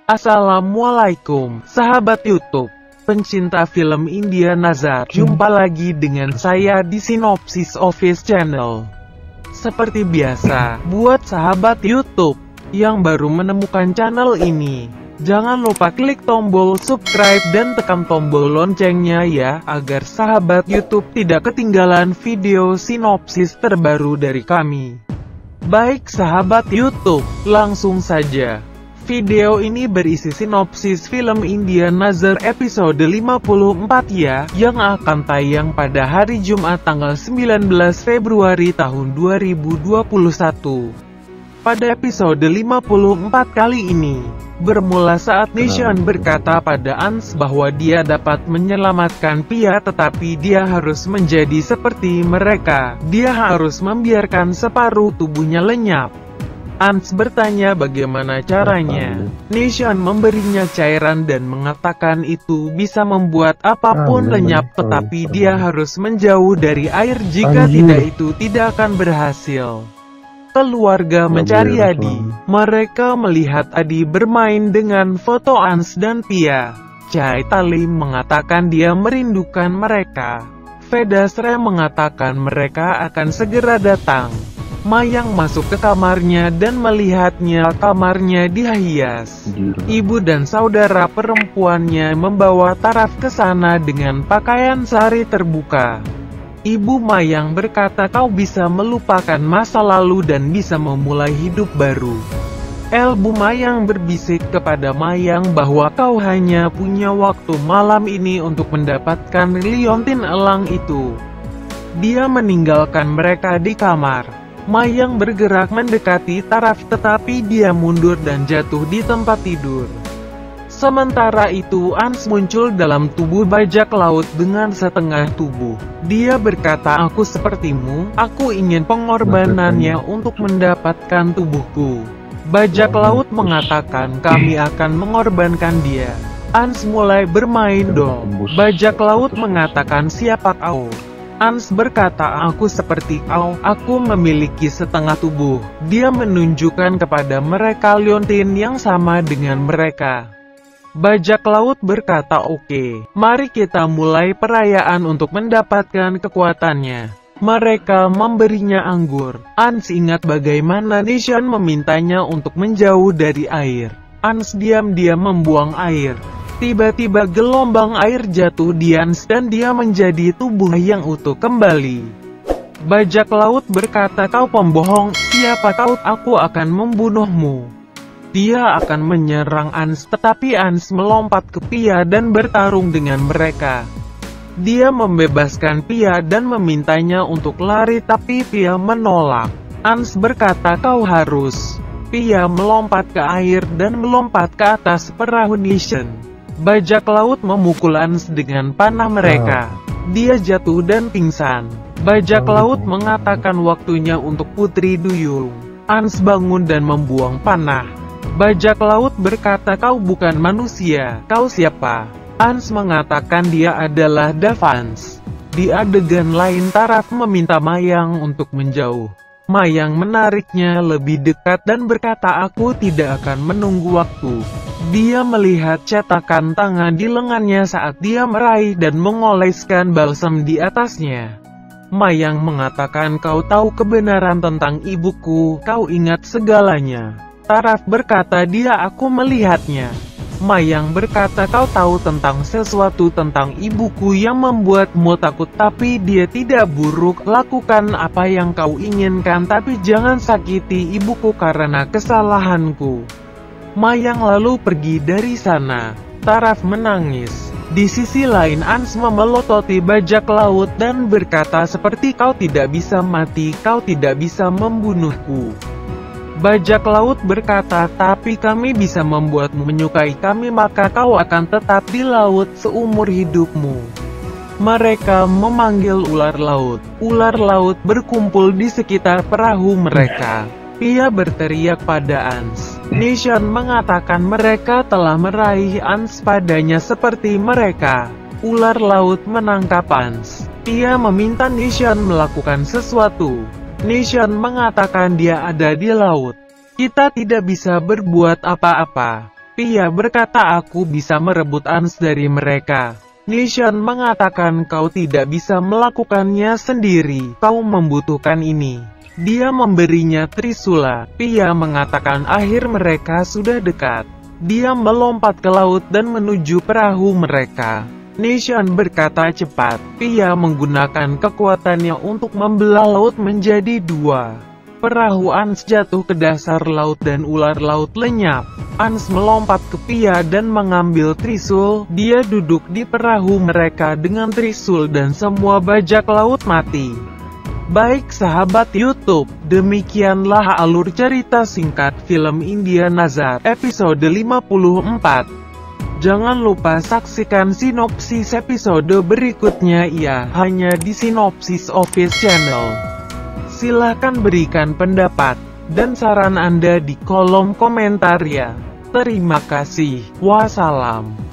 Assalamualaikum, sahabat YouTube, pencinta film India Nazar. Jumpa lagi dengan saya di Sinopsis Office Channel. Seperti biasa, buat sahabat YouTube yang baru menemukan channel ini, jangan lupa klik tombol subscribe dan tekan tombol loncengnya ya, agar sahabat YouTube tidak ketinggalan video sinopsis terbaru dari kami. Baik sahabat YouTube, langsung saja. Video ini berisi sinopsis film India Nazar episode 54 ya, yang akan tayang pada hari Jumat tanggal 19 Februari tahun 2021. Pada episode 54 kali ini, bermula saat Nishan berkata pada Ans bahwa dia dapat menyelamatkan Pia, tetapi dia harus menjadi seperti mereka. Dia harus membiarkan separuh tubuhnya lenyap. Ans bertanya bagaimana caranya. Nishan memberinya cairan dan mengatakan itu bisa membuat apapun lenyap, tetapi dia harus menjauh dari air, jika tidak itu tidak akan berhasil. Keluarga mencari Adi. Mereka melihat Adi bermain dengan foto Ans dan Pia. Chai Talim mengatakan dia merindukan mereka. Vedasre mengatakan mereka akan segera datang. Mayang masuk ke kamarnya dan melihatnya kamarnya dihias. Ibu dan saudara perempuannya membawa Taraf ke sana dengan pakaian sari terbuka. Ibu Mayang berkata kau bisa melupakan masa lalu dan bisa memulai hidup baru. Bu Mayang berbisik kepada Mayang bahwa kau hanya punya waktu malam ini untuk mendapatkan liontin elang itu. Dia meninggalkan mereka di kamar. Mayang bergerak mendekati Taraf, tetapi dia mundur dan jatuh di tempat tidur. Sementara itu Ans muncul dalam tubuh bajak laut dengan setengah tubuh. Dia berkata, aku sepertimu, aku ingin pengorbanannya untuk mendapatkan tubuhku. Bajak laut mengatakan kami akan mengorbankan dia. Ans mulai bermain dong. Bajak laut mengatakan siapa kau? Ans berkata aku seperti kau, aku memiliki setengah tubuh. Dia menunjukkan kepada mereka liontin yang sama dengan mereka. Bajak laut berkata oke, mari kita mulai perayaan untuk mendapatkan kekuatannya. Mereka memberinya anggur. Ans ingat bagaimana Nishan memintanya untuk menjauh dari air. Ans diam-diam membuang air. Tiba-tiba gelombang air jatuh di Ans dan dia menjadi tubuh yang utuh kembali. Bajak laut berkata kau pembohong, siapa kau? Aku akan membunuhmu. Dia akan menyerang Ans, tetapi Ans melompat ke Pia dan bertarung dengan mereka. Dia membebaskan Pia dan memintanya untuk lari, tapi Pia menolak. Ans berkata kau harus. Pia melompat ke air dan melompat ke atas perahu Nishan. Bajak laut memukul Ans dengan panah mereka. Dia jatuh dan pingsan. Bajak laut mengatakan waktunya untuk Putri Duyung. Ans bangun dan membuang panah. Bajak laut berkata kau bukan manusia, kau siapa? Ans mengatakan dia adalah Davans. Di adegan lain Taraf meminta Mayang untuk menjauh. Mayang menariknya lebih dekat dan berkata aku tidak akan menunggu waktu. Dia melihat cetakan tangan di lengannya saat dia meraih dan mengoleskan balsam di atasnya. Mayang mengatakan kau tahu kebenaran tentang ibuku, kau ingat segalanya. Taraf berkata dia aku melihatnya. Mayang berkata kau tahu tentang sesuatu tentang ibuku yang membuatmu takut, tapi dia tidak buruk. Lakukan apa yang kau inginkan, tapi jangan sakiti ibuku karena kesalahanku. Mayang lalu pergi dari sana. Taraf menangis. Di sisi lain Ans memelototi bajak laut dan berkata seperti kau tidak bisa mati, kau tidak bisa membunuhku. Bajak laut berkata tapi kami bisa membuatmu menyukai kami, maka kau akan tetap di laut seumur hidupmu. Mereka memanggil ular laut. Ular laut berkumpul di sekitar perahu mereka. Pia berteriak pada Ans. Nishan mengatakan mereka telah meraih Ans padanya seperti mereka. Ular laut menangkap Ans. Pia meminta Nishan melakukan sesuatu. Nishan mengatakan dia ada di laut. Kita tidak bisa berbuat apa-apa. Pia berkata aku bisa merebut Ans dari mereka. Nishan mengatakan kau tidak bisa melakukannya sendiri, kau membutuhkan ini. Dia memberinya Trisula. Pia mengatakan akhir mereka sudah dekat. Dia melompat ke laut dan menuju perahu mereka. Nishan berkata cepat. Pia menggunakan kekuatannya untuk membelah laut menjadi dua. Perahu Ans jatuh ke dasar laut dan ular laut lenyap. Ans melompat ke Pia dan mengambil Trisul. Dia duduk di perahu mereka dengan Trisul dan semua bajak laut mati. Baik sahabat YouTube, demikianlah alur cerita singkat film India Nazar episode 54. Jangan lupa saksikan sinopsis episode berikutnya ya, hanya di Sinopsis Office Channel. Silahkan berikan pendapat dan saran Anda di kolom komentar ya. Terima kasih. Wassalam.